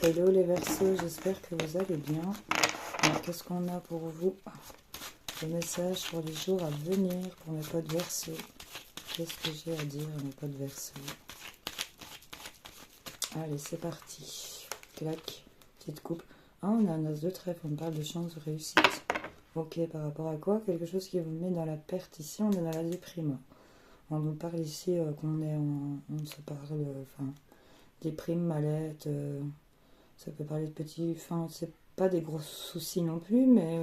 Hello les Verseaux, j'espère que vous allez bien. Alors, qu'est-ce qu'on a pour vous? Des messages pour les jours à venir pour mes potes Verseaux. Qu'est-ce que j'ai à dire à mes potes Verseaux? Allez, c'est parti. Clac, petite coupe. Ah, on a un as de trèfle, on parle de chance de réussite. Ok, par rapport à quoi? Quelque chose qui vous met dans la perte ici, on est dans la déprime. On nous parle ici qu'on est en... On se parle, déprime, mal-être, ça peut parler de petits... Enfin, c'est pas des gros soucis non plus, mais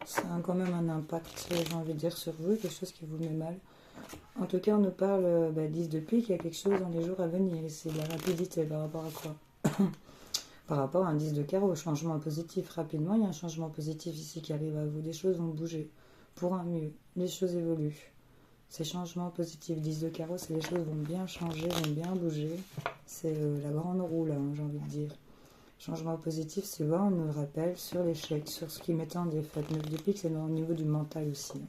ça a quand même un impact, j'ai envie de dire, sur vous, quelque chose qui vous met mal. En tout cas, on nous parle, 10 de pique, il y a quelque chose dans les jours à venir, et c'est de la rapidité par rapport à quoi? Par rapport à un 10 de carreau, changement positif. Rapidement, il y a un changement positif ici qui arrive à vous. Des choses vont bouger pour un mieux. Les choses évoluent. Ces changements positifs, 10 de carreau, c'est les choses vont bien changer, vont bien bouger. C'est la grande roue, là, j'ai envie de dire. Changement positif, souvent, on nous rappelle sur l'échec, sur ce qui met en défaite. 9 de pique, c'est au niveau du mental aussi.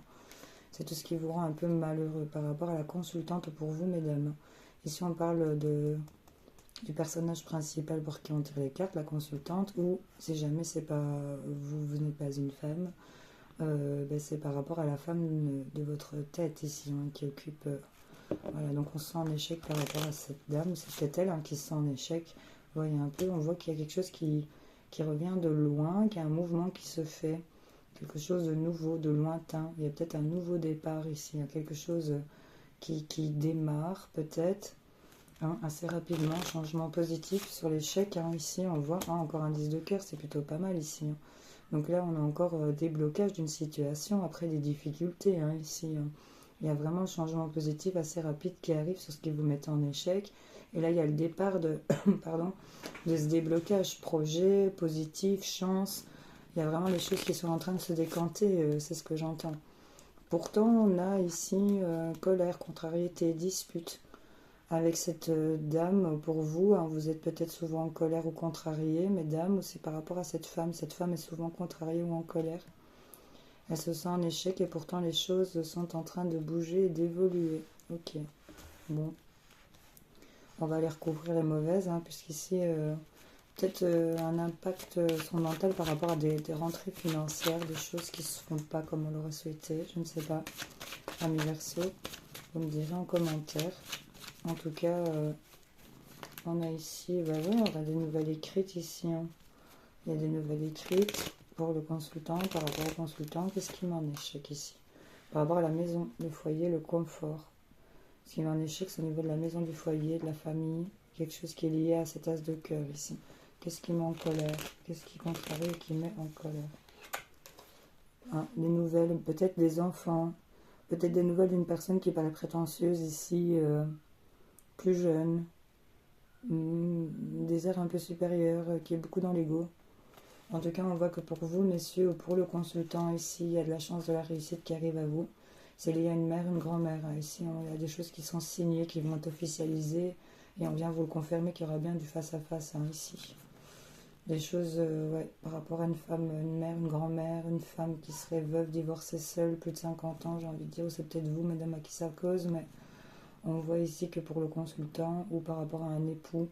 C'est tout ce qui vous rend un peu malheureux par rapport à la consultante pour vous, mesdames. Ici, on parle du personnage principal pour qui on tire les cartes, la consultante, ou si jamais c'est pas vous n'êtes pas une femme, c'est par rapport à la femme de votre tête ici, qui occupe. Voilà, donc on se sent en échec par rapport à cette dame. C'est peut-être elle qui se sent en échec. Vous voyez un peu, on voit qu'il y a quelque chose qui revient de loin, qu'il y a un mouvement qui se fait, quelque chose de nouveau, de lointain. Il y a peut-être un nouveau départ ici, il y a quelque chose qui démarre peut-être. Assez rapidement, changement positif sur l'échec. Ici, on voit encore un 10 de cœur, c'est plutôt pas mal ici. Donc là, on a encore des blocages d'une situation, après des difficultés ici. Il y a vraiment un changement positif assez rapide qui arrive sur ce qui vous met en échec. Et là, il y a le départ de, de ce déblocage, projet, positif, chance. Il y a vraiment les choses qui sont en train de se décanter, c'est ce que j'entends. Pourtant, on a ici colère, contrariété, dispute. Avec cette dame, pour vous, vous êtes peut-être souvent en colère ou contrarié, mesdames, ou c'est par rapport à cette femme est souvent contrariée ou en colère. Elle se sent en échec et pourtant les choses sont en train de bouger et d'évoluer. Ok, bon. On va aller recouvrir les mauvaises, puisqu'ici, peut-être un impact sur le mental par rapport à des rentrées financières, des choses qui ne se font pas comme on l'aurait souhaité, je ne sais pas. Amis Verseaux, vous me direz en commentaire. En tout cas, on a ici, on a des nouvelles écrites ici. Il y a des nouvelles écrites pour le consultant, par rapport au consultant. Qu'est-ce qui met en échec ici? Par rapport à la maison, le foyer, le confort. Ce qui met en échec, c'est au niveau de la maison, du foyer, de la famille. Quelque chose qui est lié à cet as de cœur ici. Qu'est-ce qui met en colère? Qu'est-ce qui contrarie et qui met en colère? Des nouvelles, peut-être des enfants. Peut-être des nouvelles d'une personne qui paraît prétentieuse ici, plus jeune. Des airs un peu supérieurs, qui est beaucoup dans l'ego. En tout cas, on voit que pour vous, messieurs, ou pour le consultant ici, il y a de la chance de la réussite qui arrive à vous. C'est lié à une mère, une grand-mère. Ici, il y a des choses qui sont signées, qui vont être officialisées, et on vient vous le confirmer qu'il y aura bien du face-à-face ici. Des choses par rapport à une femme, une mère, une grand-mère, une femme qui serait veuve, divorcée, seule, plus de 50 ans, j'ai envie de dire, ou c'est peut-être vous, mesdames, à qui ça cause, mais on voit ici que pour le consultant, ou par rapport à un époux,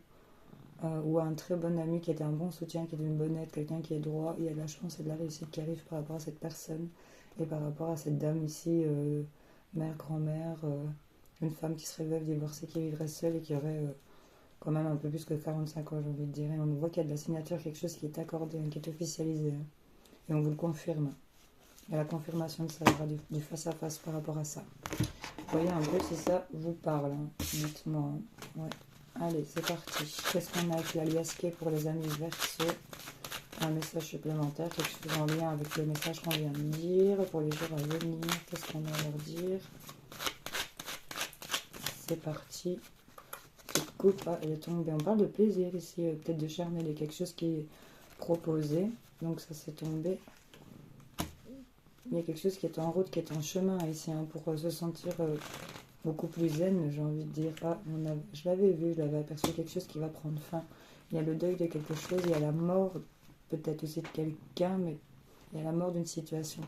ou à un très bon ami qui est un bon soutien, qui est d'une bonne aide, quelqu'un qui est droit, il y a de la chance et de la réussite qui arrive par rapport à cette personne, et par rapport à cette dame ici, mère, grand-mère, une femme qui serait veuve, divorcée, qui vivrait seule et qui aurait quand même un peu plus que 45 ans, j'ai envie de dire. Et on voit qu'il y a de la signature, quelque chose qui est accordé, qui est officialisé, et on vous le confirme. Il y a la confirmation de ça, il y aura du face-à-face par rapport à ça. Vous voyez un peu si ça vous parle, dites-moi. Ouais. Allez, c'est parti. Qu'est-ce qu'on a avec la liasquée pour les amis Verseaux? Un message supplémentaire, quelque chose en lien avec le message qu'on vient de dire, pour les jours à venir. Qu'est-ce qu'on a à leur dire? C'est parti. Cette coupe, elle est tombée. On parle de plaisir ici, peut-être de charmer, il y a quelque chose qui est proposé. Donc ça s'est tombé. Il y a quelque chose qui est en route, qui est en chemin ici, pour se sentir beaucoup plus zen, j'ai envie de dire. Je l'avais vu, je l'avais aperçu, quelque chose qui va prendre fin. Il y a le deuil de quelque chose, il y a la mort peut-être aussi de quelqu'un, mais il y a la mort d'une situation.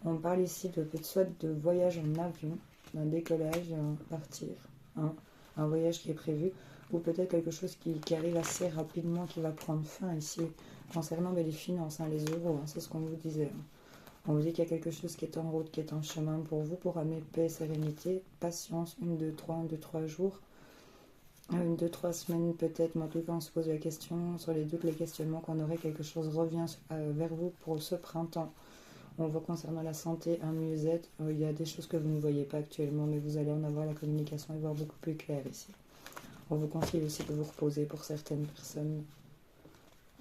On parle ici soit de voyage en avion, d'un décollage, partir, un voyage qui est prévu, ou peut-être quelque chose qui arrive assez rapidement, qui va prendre fin ici, concernant les finances, hein, les euros, hein, c'est ce qu'on vous disait. Hein. On vous dit qu'il y a quelque chose qui est en route, qui est en chemin pour vous, pour amener paix, sérénité, patience, 1, 2, 3, 1, 2, 3 jours, 1, 2, 3 semaines peut-être, mais en tout cas on se pose la question sur les doutes, les questionnements, qu'on aurait quelque chose revient vers vous pour ce printemps. On voit concernant la santé, un mieux-être, il y a des choses que vous ne voyez pas actuellement, mais vous allez en avoir la communication et voir beaucoup plus clair ici. On vous conseille aussi de vous reposer pour certaines personnes,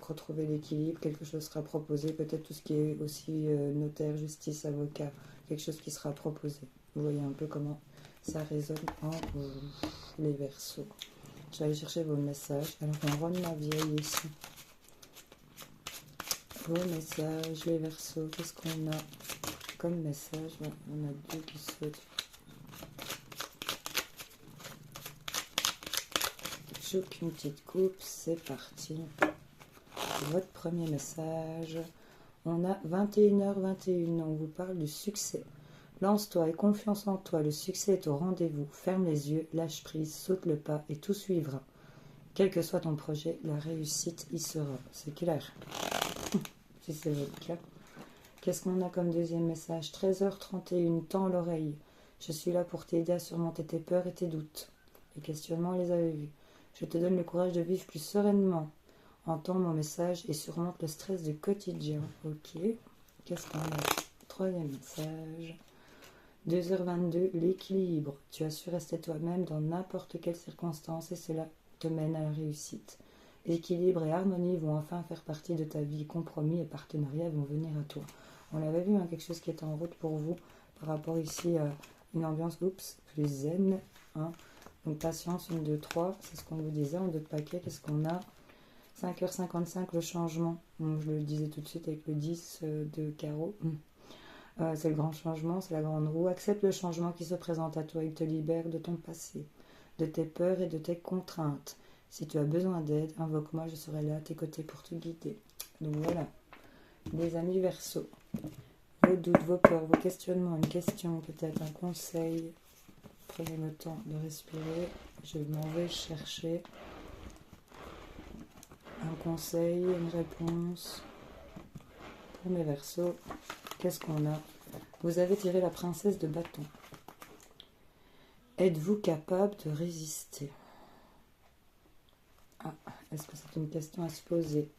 retrouver l'équilibre, quelque chose sera proposé, peut-être tout ce qui est aussi notaire, justice, avocat, quelque chose qui sera proposé. Vous voyez un peu comment ça résonne en les Verseaux. Je vais aller chercher vos messages. Alors on rend ma vieille ici. Vos messages, les Verseaux, qu'est-ce qu'on a comme message? On a 2 qui sautent. Choque une petite coupe, c'est parti. Votre premier message. On a 21h21, on vous parle du succès. Lance-toi et confiance en toi, le succès est au rendez-vous. Ferme les yeux, lâche prise, saute le pas et tout suivra. Quel que soit ton projet, la réussite y sera. C'est clair. Si c'est votre cas. Qu'est-ce qu'on a comme deuxième message? 13h31, tends l'oreille. Je suis là pour t'aider à surmonter tes peurs et tes doutes. Les questionnements, on les avait vus. Je te donne le courage de vivre plus sereinement. Entends mon message et surmonte le stress du quotidien. Ok. Qu'est-ce qu'on a? Troisième message. 2h22, l'équilibre. Tu as su rester toi-même dans n'importe quelle circonstance et cela te mène à la réussite. Équilibre et harmonie vont enfin faire partie de ta vie. Compromis et partenariat vont venir à toi. On l'avait vu, hein, quelque chose qui est en route pour vous par rapport ici à une ambiance plus zen. Hein. Donc patience, 1, 2, 3, c'est ce qu'on vous disait en 2 paquets. Qu'est-ce qu'on a? 5h55, le changement. Donc, je le disais tout de suite avec le 10 de carreau. C'est le grand changement, c'est la grande roue. Accepte le changement qui se présente à toi. Il te libère de ton passé, de tes peurs et de tes contraintes. Si tu as besoin d'aide, invoque-moi, je serai là à tes côtés pour te guider. Donc voilà, les amis Verseaux. Vos doutes, vos peurs, vos questionnements, une question, peut-être un conseil. Prenez le temps de respirer. Je m'en vais chercher un conseil, une réponse pour mes Verseaux. Qu'est-ce qu'on a? Vous avez tiré la princesse de bâton. Êtes-vous capable de résister? Ah, est-ce que c'est une question à se poser?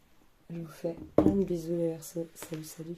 Je vous fais plein de bisous les Verseaux. Salut, salut.